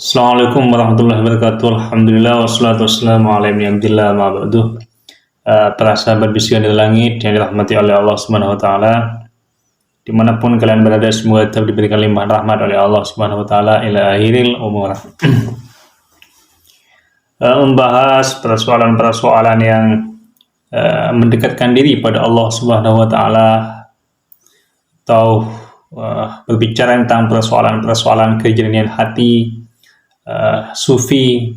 Assalamualaikum warahmatullahi wabarakatuh. Alhamdulillah wassalatu wassalamu ala ibni abdillah ma ba'du. Para sahabat bisikan dari langit yang dirahmati oleh Allah Subhanahu wa taala, dimanapun kalian berada, semoga tetap diberikan limpahan rahmat oleh Allah Subhanahu wa taala ila akhiril umur. Membahas persoalan-persoalan yang mendekatkan diri pada Allah Subhanahu wa taala, atau berbicara tentang persoalan-persoalan kejernihan hati, sufi,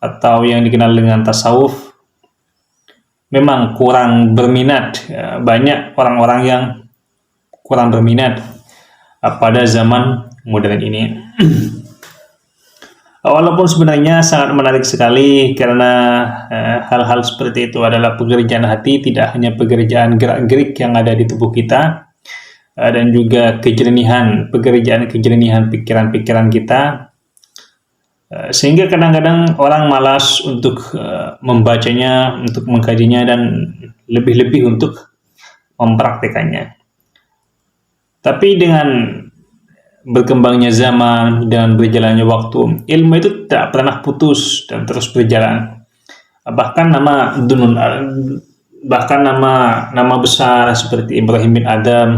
atau yang dikenal dengan tasawuf, memang kurang berminat. Banyak orang-orang yang kurang berminat pada zaman modern ini. Walaupun sebenarnya sangat menarik sekali, karena hal-hal seperti itu adalah pekerjaan hati, tidak hanya pekerjaan gerak-gerik yang ada di tubuh kita, dan juga pekerjaan kejernihan pikiran-pikiran kita, sehingga kadang-kadang orang malas untuk membacanya, untuk mengkajinya, dan lebih-lebih untuk mempraktekannya. Tapi dengan berkembangnya zaman dan berjalannya waktu, ilmu itu tak pernah putus dan terus berjalan. Bahkan nama besar seperti Ibrahim bin Adam,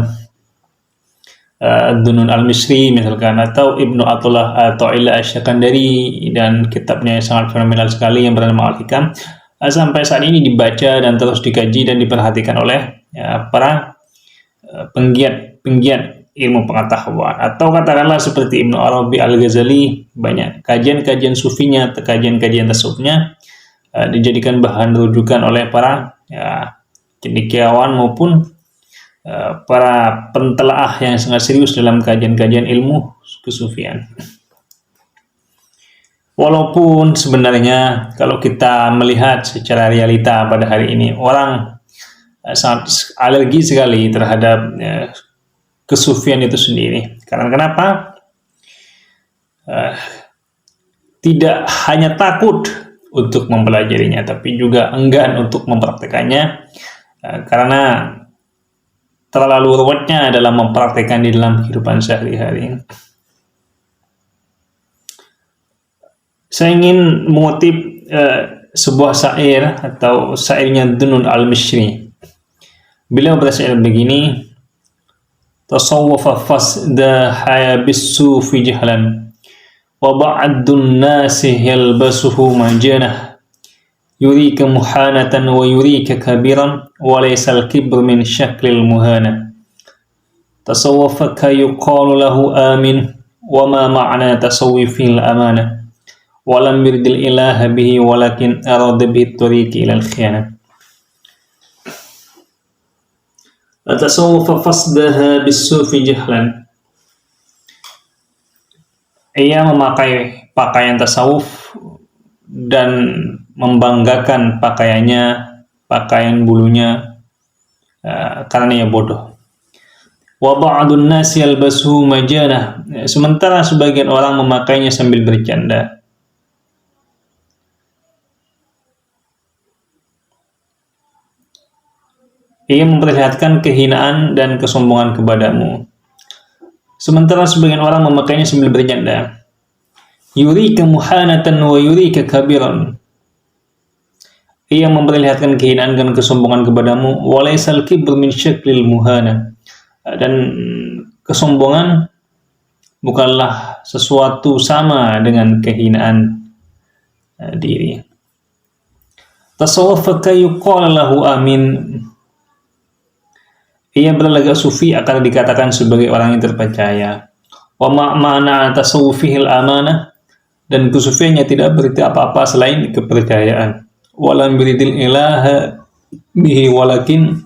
Dunun al-Misri misalkan, atau Ibnu Atullah atau Ila Asyakandari, dan kitabnya yang sangat fenomenal sekali yang bernama Al-Hikam, sampai saat ini dibaca dan terus dikaji dan diperhatikan oleh para penggiat ilmu pengetahuan. Atau katakanlah seperti Ibnu Arabi Al-Ghazali, banyak kajian-kajian sufinya atau kajian-kajian tasawufnya dijadikan bahan rujukan oleh para cendekiawan maupun para pentelaah yang sangat serius dalam kajian-kajian ilmu kesufian. Walaupun sebenarnya kalau kita melihat secara realita pada hari ini, orang sangat alergi sekali terhadap kesufian itu sendiri. Karena kenapa? Tidak hanya takut untuk mempelajarinya, tapi juga enggan untuk mempraktekannya, karena terlalu ruwetnya dalam mempraktekkan di dalam kehidupan sehari-hari. Saya ingin mengutip sebuah syair atau syairnya Dunun al-Misri. Beliau bersyair begini: tasawwafa fasda haya bis-sufi jahlan wa ba'dun nasi yalbasuhu majanah yurika muhanatan wa yurika kabiran wa laysal kibr min syaklil muhana. Tasawwafaka yuqalu lahu amin wa ma ma'na tasawwufil amana wa lam yuridil ilaha bihi walakin arada bihi tariqi ilal khiyana. Tasawwafa fasdaha bis-sufi jahlan. Ia memakai pakaian tasawuf dan membanggakan pakaian bulunya, karena ia bodoh. Wa ba'dun nasi yalbasuhu majanah. Sementara sebagian orang memakainya sambil bercanda. Ia memperlihatkan kehinaan dan kesombongan kepadamu. Sementara sebagian orang memakainya sambil bercanda. Yurika muhanatan wa yurika kabiran. Ia memperlihatkan kehinaan dan kesombongan kepadamu. Walaysal kibr min syaklil muhana. Dan kesombongan bukanlah sesuatu sama dengan kehinaan diri. Tasawwafaka yuqala lahu amin. Ia berlagak sufi akan dikatakan sebagai orang yang terpercaya. Wa ma'na tasawwufihil amanah. Dan kesufiannya tidak berarti apa-apa selain kepercayaan. Walam yuridil ilaha bihi walakin,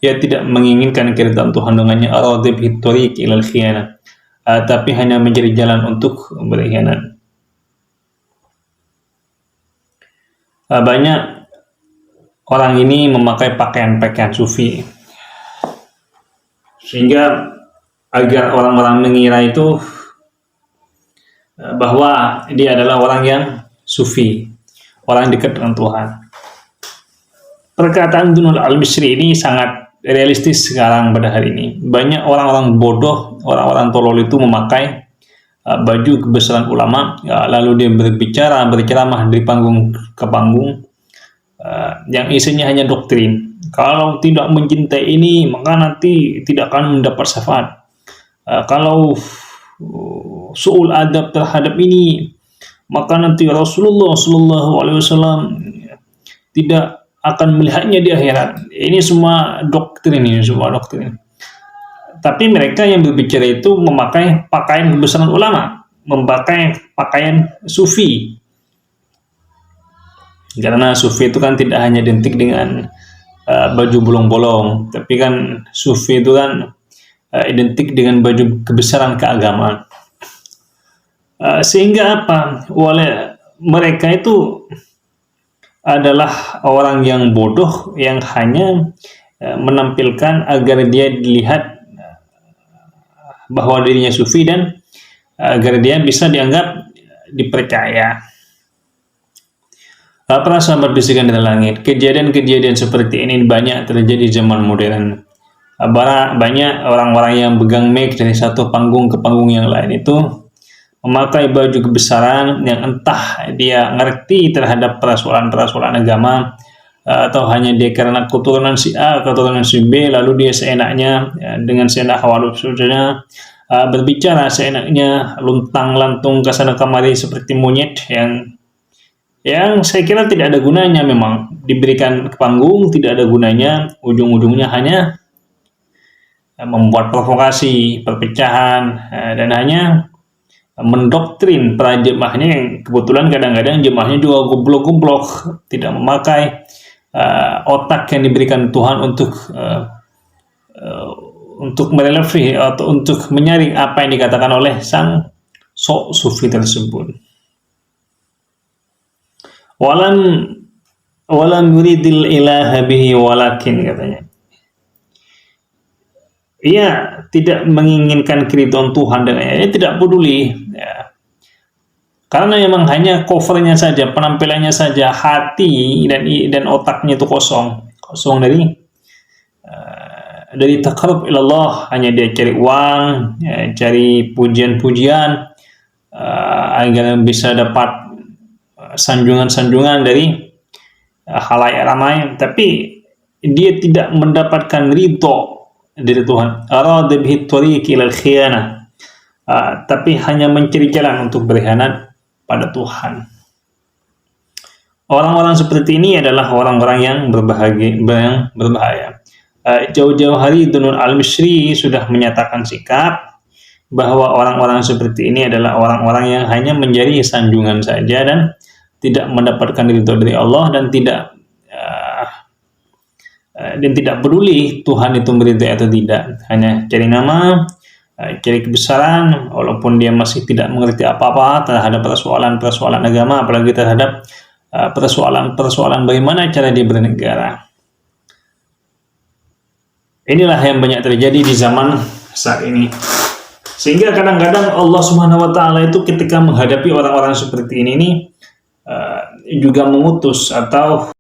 ia tidak menginginkan keridhaan Tuhan dengannya, arada bihi tariq ilal khiyana, tapi hanya mencari jalan untuk berkhianat. Banyak orang ini memakai pakaian-pakaian sufi, sehingga agar orang-orang mengira itu bahwa dia adalah orang yang sufi, orang yang dekat dengan Tuhan. Perkataan Dunul al-Misri ini sangat realistis sekarang pada hari ini. Banyak orang-orang bodoh, orang-orang tolol itu memakai baju kebesaran ulama, lalu dia berceramah dari panggung ke panggung, yang isinya hanya doktrin. Kalau tidak mencintai ini, maka nanti tidak akan mendapat syafaat. Kalau su'ul adab terhadap ini, maka nanti Rasulullah SAW tidak akan melihatnya di akhirat. Ini semua doktrin, Tapi mereka yang berbicara itu memakai pakaian kebesaran ulama, memakai pakaian sufi. Karena sufi itu kan tidak hanya identik dengan baju bolong-bolong, tapi kan sufi itu kan identik dengan baju kebesaran keagamaan. Sehingga apa? Mereka itu adalah orang yang bodoh yang hanya menampilkan agar dia dilihat bahwa dirinya sufi dan agar dia bisa dianggap dipercaya. Para sahabat bisikan dari langit, kejadian-kejadian seperti ini banyak terjadi di zaman modern. Banyak orang-orang yang pegang mic dari satu panggung ke panggung yang lain itu memakai baju kebesaran yang entah dia ngerti terhadap persoalan-persoalan agama, atau hanya dia karena keturunan si A, keturunan si B, lalu dia seenaknya dengan seenak hawa nafsunya berbicara seenaknya, luntang-lantung ke sana kemari seperti monyet yang saya kira tidak ada gunanya. Memang diberikan ke panggung tidak ada gunanya, ujung-ujungnya hanya membuat provokasi, perpecahan, dan hanya mendoktrin para jemaahnya yang kebetulan kadang-kadang jemaahnya juga goblok-goblok, tidak memakai otak yang diberikan Tuhan untuk merelevi atau untuk menyaring apa yang dikatakan oleh sang sok sufi tersebut. Walam yuridil ilaha bihi walakin, katanya. Ia tidak menginginkan keridhaan Tuhan dan ia tidak peduli, ya. Karena memang hanya covernya saja, penampilannya saja, hati dan otaknya itu kosong dari taqarrub ilallah. Hanya dia cari uang, ya, cari pujian-pujian, agar bisa dapat sanjungan-sanjungan dari khalayak ramai, tapi dia tidak mendapatkan ridho dari Tuhan. Arada bihi tariq ila al-khiyanah, tapi hanya mencari jalan untuk berkhianat pada Tuhan. Orang-orang seperti ini adalah orang-orang yang berbahaya. Jauh-jauh hari Dunun al-Misri sudah menyatakan sikap bahwa orang-orang seperti ini adalah orang-orang yang hanya menjadi sanjungan saja dan tidak mendapatkan ridho dari Allah, dan tidak peduli Tuhan itu meridhai atau tidak, hanya cari nama, cari kebesaran, walaupun dia masih tidak mengerti apa-apa terhadap persoalan-persoalan agama, apalagi terhadap persoalan-persoalan bagaimana cara dia bernegara. Inilah yang banyak terjadi di zaman saat ini. Sehingga kadang-kadang Allah Subhanahu wa taala itu ketika menghadapi orang-orang seperti ini juga mengutus atau